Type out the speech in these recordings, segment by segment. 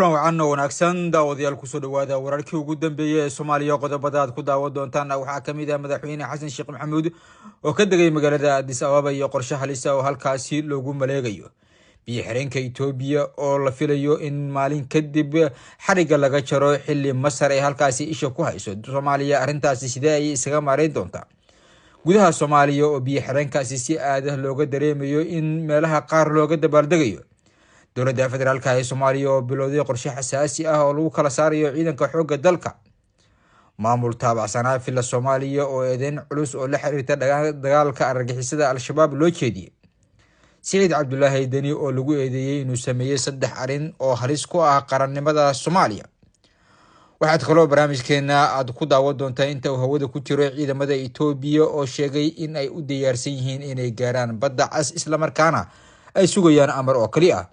wacan wanaagsan daawadayaal kusoo dhawaada wararkii ugu dambeeyay ee Soomaaliya qodobada aad ku daawan doontaan waxaa kamid ah madaxweyne Xasan Sheekh Maxamuud oo ka degay magaalada Addis Ababa iyo qorshe halis ah oo halkaasi loogu maleegayo biyo xireenka Itoobiya oo la filayo in maalin kadib xariga laga jaro xilli Masar ay halkaasi isha ku hayso Soomaaliya arintaasi sidee ay isaga maareyn doontaa gudaha Soomaaliya oo biyo xireenkaasi si aad ah looga dareemayo in meelaha qaar looga dabaaldegayo dowladda federaalka ee Soomaaliya oo bilowday qorshe xasaasi ah oo lagu kala saarayo ciidanka xoogga dalka maamul taabacsanaa filla Soomaaliya oo eedeyn culus oo la xiriirta dagaalka argagixisada al-shabaab loo jeediyay Saciid Cabdullaahi Deni oo lagu eedeeyay inuu sameeyay 3 arin oo halis ku ah qarannimada Soomaaliya waxaad kaloo barnaamijkeena aad ku daawan doontaa inta uu hawada ku jiro ciidamada Itoobiya oo sheegay in ay u diyaarsan yihiin inay gaaraan badda cas isla markaana ay sugayaan amar oo kali ah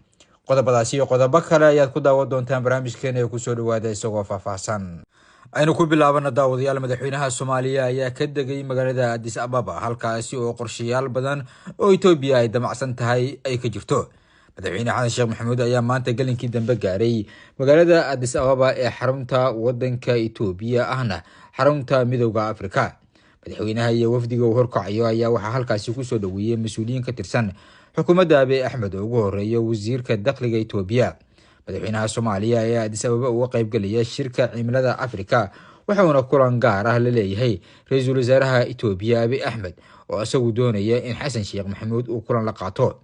qodobadaasi iyo qodobo kale ayaad ku daawan doontaan barnaamijkeena ee ku soo dhawaada isagoo faahfaahsan aynu ku bilaabana daawadayaal madaxweynaha Soomaaliya ayaa ka degay magaalada Addis Ababa halkaasi oo qorshayaal badan oo Itoobiya ay damacsan tahay ay ka jirto madaxweyne Xasan Sheekh Maxamuud ayaa maanta galinkii dambe gaaray magaalada Addis Ababa ee xarunta wadanka Itoobiya ahna xarunta midowga Afrika madaxweynaha iyo wafdiga uu horkacayo ayaa waxa halkaasi ku soo dhaweeyay mas'uuliyiin ka tirsan xukuumadda Abiy Ahmed oo ugu horeeya wasiirka dakhliga Itoobiya madaxweynaha Soomaaliya ayaa Addis Ababa uga qayb galaya shirka cimilada Afrika waxaana kulan gaar ah la leeyahay ra'iisul wasaaraha Itoobiya Abiy Ahmed oo asagu doonaya in Xasan Sheekh Maxamuud uu kulan la qaato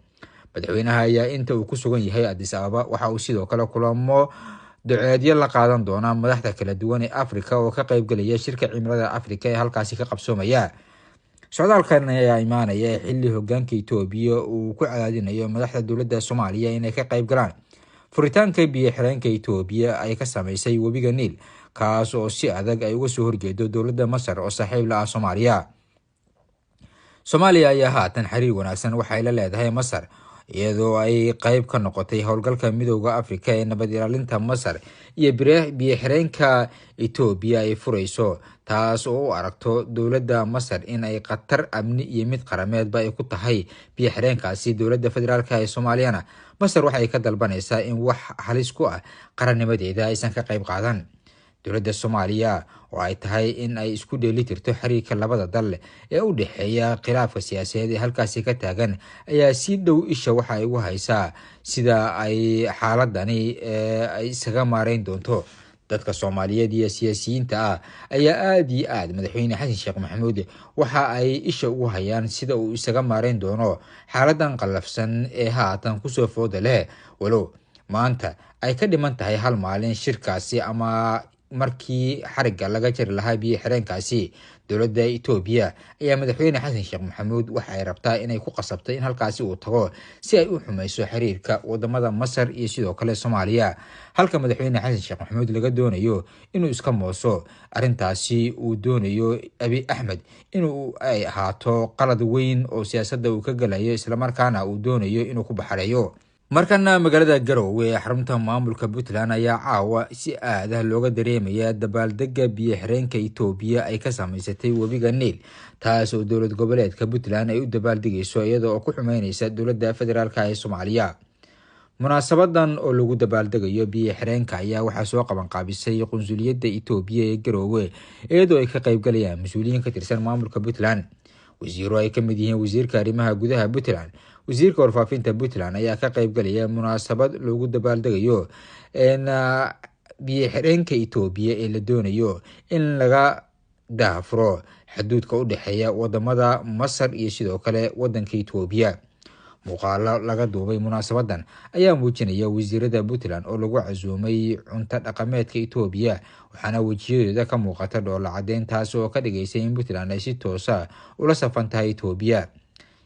madaxweynaha ayaa inta uu ku sugan yahay Addis Ababa waxa uu sidoo kale kulamo duceedyo la qaadan doona madaxda kala duwan ee Afrika oo ka qayb galaya shirka cimilada Afrika ee halkaasi ka qabsoomaya socdaalkan ayaa imaanaya xilli hoggaanka Itoobiya uu ku cadaadinayo madaxda dowladda Soomaaliya inay ka qayb galaan furitaanka biyo xireenka Itoobiya ay ka sameysay webiga Niil kaas oo si adag ay uga soo horjeedo dowladda Masar oo saaxiib la ah Soomaaliya ayaa haatan xiriir wanaagsan waxa ay la leedahay Masar iyadoo ay qayb ka noqotay howlgalka midowga Afrika ee nabad ilaalinta Masar iyo biyo xireenka Itoobiya ay furayso taas oo u aragto dowladda Masar in ay qatar amni iyo mid qarameedba ay ku tahay biyo xireenkaasi dowladda federaalka ee Soomaaliyana Masar waxa ay ka dalbanaysaa in wax halis ku ah qarannimadeeda aysan ka qayb qaadan dowladda Soomaaliya oo ay tahay in ay isku dheelitirto xiriirka labada dal ee u dhaxeeya khilaafka siyaasadeed ee halkaasi ka taagan ayaa si dhow isha waxa ay ugu haysaa sida ay xaaladani ay isaga maareyn doonto dadka Soomaaliyeed iyo siyaasiyiinta ah ayaa aad iyo aad madaxweyne Xasan Sheekh Maxamuud waxa ay isha ugu hayaan sida uu isaga maareyn doono xaaladan qalafsan ee haatan ku soo fooda leh walow maanta ay ka dhiman tahay hal maalin shirkaasi ama markii xariga laga jari lahaa biyo xireenkaasi dowladda Itoobiya ayaa madaxweyne Xasan Sheekh Maxamuud waxa ay rabtaa inay ku qasabto in halkaasi uu tago si ay u xumayso xiriirka wadamada Masar iyo sidoo kale Soomaaliya halka madaxweyne Xasan Sheekh Maxamuud laga doonayo inuu iska mooso arintaasi uu doonayo Abiy Ahmed inuu ay ahaato qalad weyn oo siyaasadda uu ka galayo isla markaana uu doonayo inuu ku baxareeyo markana magaalada Garowe ee xarunta maamulka Puntland ayaa caawa si aad ah looga dareemaya dabaaldega biyo xireenka Itoobiya ay ka sameysatay webiga Niil taas oo dowlad goboleedka Puntland ay u dabaaldegayso iyadoo ku xumeynaysa dowladda federaalka ee Soomaaliya munaasabadan oo lagu dabaaldegayo biyo xireenka ayaa waxaa soo qaban qaabisay qunsuliyadda Itoobiya ee Garowe iyadoo ay ka qayb galayaan mas'uuliyiin ka tirsan maamulka Puntland wasiiro ay ka mid yihiin wasiirka arrimaha gudaha Puntland wasiirka warfaafinta Puntland ayaa ka qayb galaya munaasabad lagu dabaaldegayo biyo xireenka Itoobiya ee la doonayo in laga daafuro xuduudka u dhaxeeya wadamada Masar iyo sidoo kale wadanka Itoobiya muuqaalo laga duubay munaasabadan ayaa muujinaya wasiirada Puntland oo lagu casuumay cunto dhaqameedka Itoobiya waxaana wajiyadooda ka muuqata dhoola cadeyn taas oo ka dhigaysay in Puntland ay si toos ah ula safan tahay Itoobiya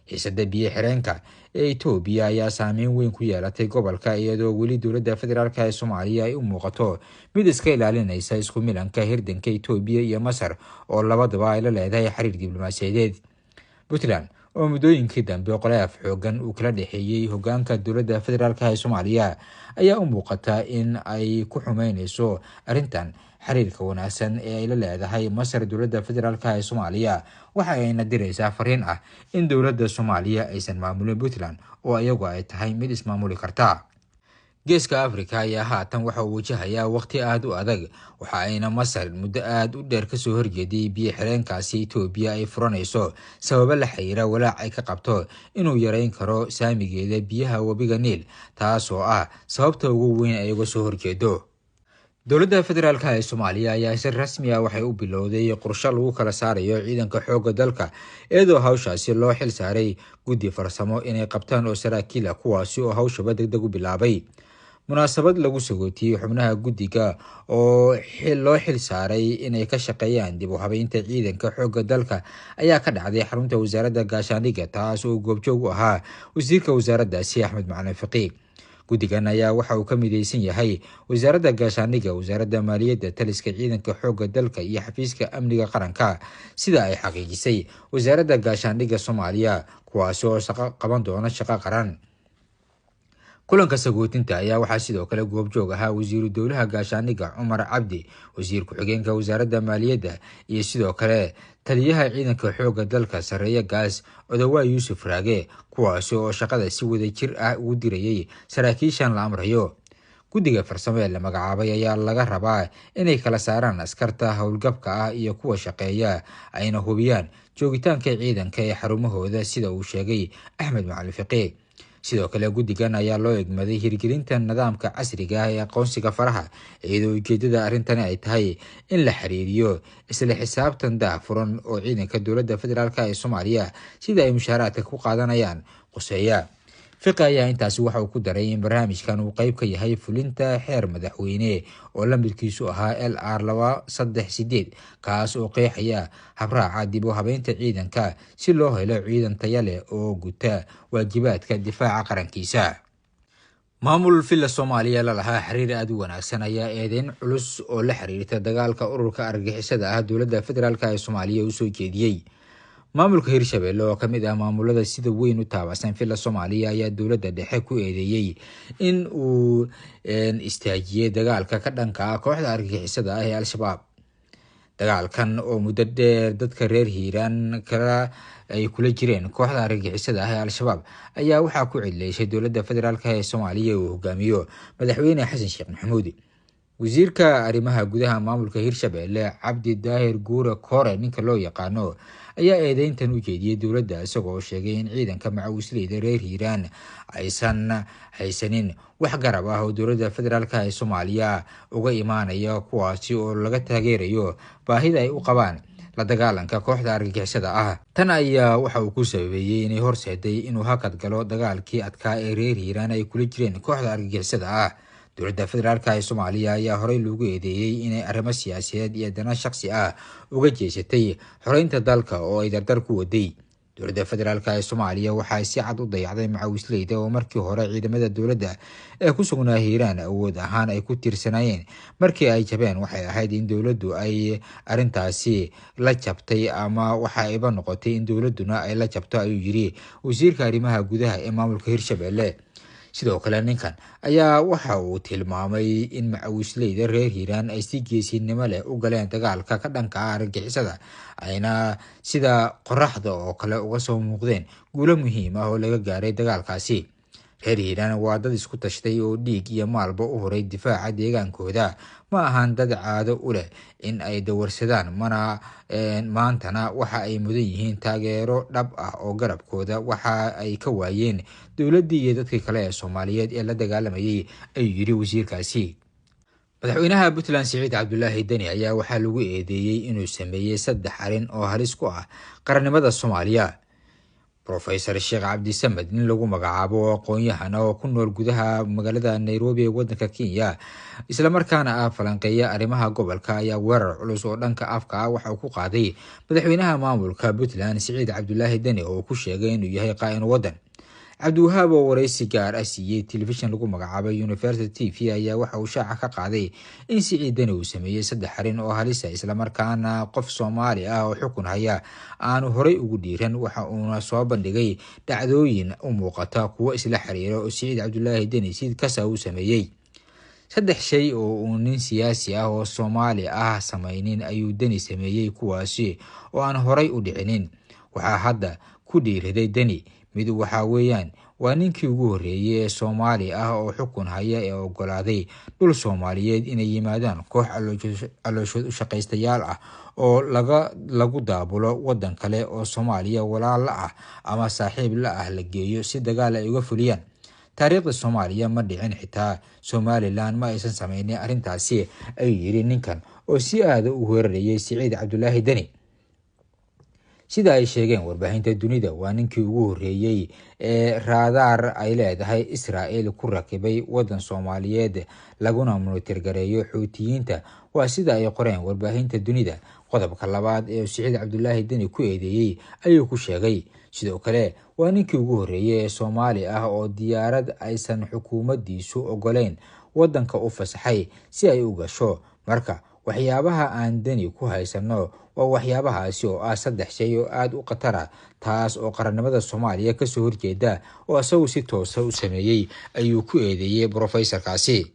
xiisadda biyo xireenka ee Itoobiya ayaa saameyn weyn ku yeelatay gobolka iyadoo weli dowladda federaalka ee Soomaaliya ay u muuqato mid iska ilaalinaysa isku milanka hirdanka Itoobiya iyo Masar oo labadaba ay la leedahay xiriir diblomaasiyadeed Puntland oo muddooyinkii dambe khilaaf xoogan uu kala dhaxeeyay hoggaanka dowladda federaalka ee Soomaaliya ayaa u muuqata in ay ku xumeynayso arintan xiriirka wanaagsan ee ay la leedahay Masar dowladda federaalka ee Soomaaliya waxa ayna diraysaa fariin ah in dowladda Soomaaliya aysan maamulin Puntland oo iyagu ay tahay mid ismaamuli karta geeska Afrika ayaa haatan waxa uu wajahayaa waqti aad u adag, waxa ayna Masar muddo aad u dheer kasoo horjeeday biyo xireenkaasi Itoobiya ay furanayso sababo la xiriira walaac ay ka qabto inuu yareyn karo saamigeeda biyaha webiga Niil, taas oo ah sababta ugu weyn ay uga soo horjeedo. dowladda federaalka ee Soomaaliya ayaa si rasmi ah waxay u bilowday qorshe lagu kala saarayo ciidanka xoogga dalka, iyadoo hawshaasi loo xil saaray guddi farsamo inay qabtaan oo saraakiil ah kuwaasi oo hawshaba degdeg u bilaabay. munaasabad lagu sagootiyey xubnaha guddiga oo loo xil saaray inay ka shaqeeyaan dib u habeynta ciidanka xoogga dalka ayaa ka dhacday xarunta wasaaradda gaashaandhigga, taas oo goobjoog u ahaa wasiirka wasaaraddaasi Axmed Macalin Fiqi. guddigan ayaa waxa uu ka midaysan yahay wasaaradda gaashaandhigga, wasaaradda maaliyadda, taliska ciidanka xoogga dalka iyo xafiiska amniga qaranka, sida ay xaqiijisay wasaaradda gaashaandhigga Soomaaliya, kuwaasi oo shaqo qaban doona shaqo qaran. kulanka sagootinta ayaa waxaa sidoo kale goobjoog ahaa wasiiru dowlaha gaashaandhigga Cumar Cabdi, wasiir ku-xigeenka wasaaradda maaliyadda, iyo sidoo kale taliyaha ciidanka xoogga dalka Sareeya Gaas Odawaa Yuusuf Raage, kuwaasi oo shaqada si wada jir ah ugu dirayay saraakiishan la amrayo. guddiga farsamo ee la magacaabay ayaa laga rabaa inay kala saaraan askarta howlgabka ah iyo kuwa shaqeeya, ayna hubiyaan joogitaanka ciidanka ee xarumahooda, sida uu sheegay Axmed Macalin Fiqi. sidoo kale guddigan ayaa loo egmaday hirgelinta nidaamka casriga ah ee aqoonsiga faraha, iyadoo ujeedada arrintani ay tahay in la xiriiriyo isla xisaabtan daahfuran oo ciidanka dowladda federaalk ee Soomaaliya sida ay mushaaraadka ku qaadanayaan quseeya. Fiqi ayaa intaasi waxa uu ku daray in barnaamijkan uu qayb ka yahay fulinta xeer madaxweyne oo lambarkiisu ahaa LR 238, kaas oo qeexaya habraaca dib u habeynta ciidanka si loo helo ciidan tayo leh oo guta waajibaadka difaaca qarankiisa. maamul villa Soomaaliya la lahaa xiriir aad u wanaagsan ayaa eedeyn culus oo la xiriirta dagaalka ururka argagixisada ah dowladda federaalk ee Soomaaliya u soo jeediyey. maamulka Hirshabelle oo kamid ah maamulada sida weyn u taabacsan villa Soomaaliya ayaa dowladda dhexe ku eedeeyay in uu istaajiyay dagaalka ka dhanka ah kooxda argagixisada ah ee Al-Shabaab. dagaalkan oo muddo dheer dadka reer Hiiraan kala ay kula jireen kooxda argagixisada ah ee Al-Shabaab ayaa waxaa ku cidleysay dowladda federaalk ee Soomaaliya uu hogaamiyo madaxweyne Xasan Sheekh Maxamuud. wasiirka arrimaha gudaha maamulka Hirshabelle Cabdi Daahir Guure Kore ninka loo yaqaano ayaa eedeyntan u jeediyay dowladda, isagoo sheegay in ciidanka macawisleyda reer Hiiraan aysan haysanin wax garab ah oo dowladda federaalk ee Soomaaliya uga imaanaya, kuwaasi oo laga taageerayo baahida ay u qabaan la dagaalanka kooxda argagixisada ah. tan ayaa waxa uu ku sababeeyay inay horseeday inuu hakad galo dagaalkii adkaa ee reer Hiiraan ay kula jireen kooxda argagixisada ah. dowladda federaalk ee Soomaaliya ayaa horey loogu eedeeyay inay arrimo siyaasadeed iyo dana shakhsi ah uga jeesatay xoreynta dalka oo ay dardar ku waday. dowladda federaalk ee Soomaaliya waxay si cad u dayacday macawisleyda oo markii hore ciidamada dowladda ee ku sugnaa Hiiraan awood ahaan ay ku tiirsanayeen. markii ay jabeen waxay ahayd in dowladdu ay arrintaasi la jabtay, ama waxa ayba noqotay in dowladduna ay la jabto, ayuu yiri wasiirka arrimaha gudaha ee maamulka Hirshabelle. sidoo kale ninkan ayaa waxa uu tilmaamay in macawisleyda reer Hiiraan ay si geesinimo leh u galeen dagaalka ka dhanka ah argagixisada, ayna sida qoraxda oo kale uga soo muuqdeen guulo muhiim ah oo laga gaaray dagaalkaasi. reer Hiiraan waa dad isku tashtay oo dhiig iyo maalba u horay difaaca deegaankooda, ma ahan dad caado u leh in ay dawarsadaan, maantana waxa ay mudan yihiin taageero dhab ah oo garabkooda waxa ay ka waayeen dowladdii iyo dadkii kale ee Soomaaliyeed ee la dagaalamayay, ayuu yiri wasiirkaasi. madaxweynaha Puntland Siciid Cabdulaahi Deni ayaa waxaa lagu eedeeyay inuu sameeyay 3 arrin oo halis ku ah qarannimada Soomaaliya. Professor Sheekh Cabdi Samed nin lagu magacaabo aqoon-yahan oo ku nool gudaha magaalada Nairobi ee waddanka Kenya, isla markaana ah falanqeeya arrimaha gobolka, ayaa weerar culus oo dhanka afka ah waxa uu ku qaaday madaxweynaha maamulka Puntland Siciid Cabdulaahi Deni oo ku sheegay inuu yahay qaa'in waddan. Cabdiwahaab oo wareysi gaar ah siiyey telefishin lagu magacaabay Universal TV ayaa waxa uu shaaca ka qaaday in Siciid Deni uu sameeyay 3 arrin oo halis ah, isla markaana qof Soomaali ah oo xukun haya aanu horey ugu dhiiran. waxa uuna soo bandhigay dhacdooyin u muuqata kuwo isla xiriira oo Siciid Cabdulaahi Deni si kasa uu sameeyay. 3 shay oo uu nin siyaasi ah oo Soomaali ah samaynin ayuu Deni sameeyay, kuwaasi oo aan horey u dhicinin. waxaa hadda ku dhiiriday Deni mid waxa weeyaan waa ninkii ugu horreeyay ee Soomaali ah oo xukun haya ee oggolaaday dhul Soomaaliyeed inay yimaadaan koox calooshood u shaqaystayaal ah oo lagu daabulo waddan kale oo Soomaaliya walaal la ah ama saaxiib la ah la geeyo si dagaal ay uga fuliyaan. taariikhda Soomaaliya ma dhicin, xitaa Somaliland ma aysan samaynin arrintaasi, ayuu yiri ninkan oo si aad u weerarayay Siciid Cabdulaahi Deni. sida ay sheegeen warbaahinta dunida, waa ninkii ugu horreeyay ee raadaar ay leedahay Israa'iil ku rakibay waddan Soomaaliyeed laguna monitor gareeyo Xuutiyiinta. waa sida ay qoreen warbaahinta dunida. qodobka labaad ee Siciid Cabdulaahi Deni ku eedeeyay ayuu ku sheegay. sidoo kale waa ninkii ugu horreeyay ee Soomaali ah oo diyaarad aysan xukuumaddiisu oggolayn waddanka u fasaxay si ay u gasho. marka waxyaabaha aan Deni ku haysano waa waxyaabahaasi oo ah 3 shay oo aad u khatar ah, taas oo qarannimada Soomaaliya ka soo horjeeda oo asagu si toos ah u sameeyay, ayuu ku eedeeyay professorkaasi.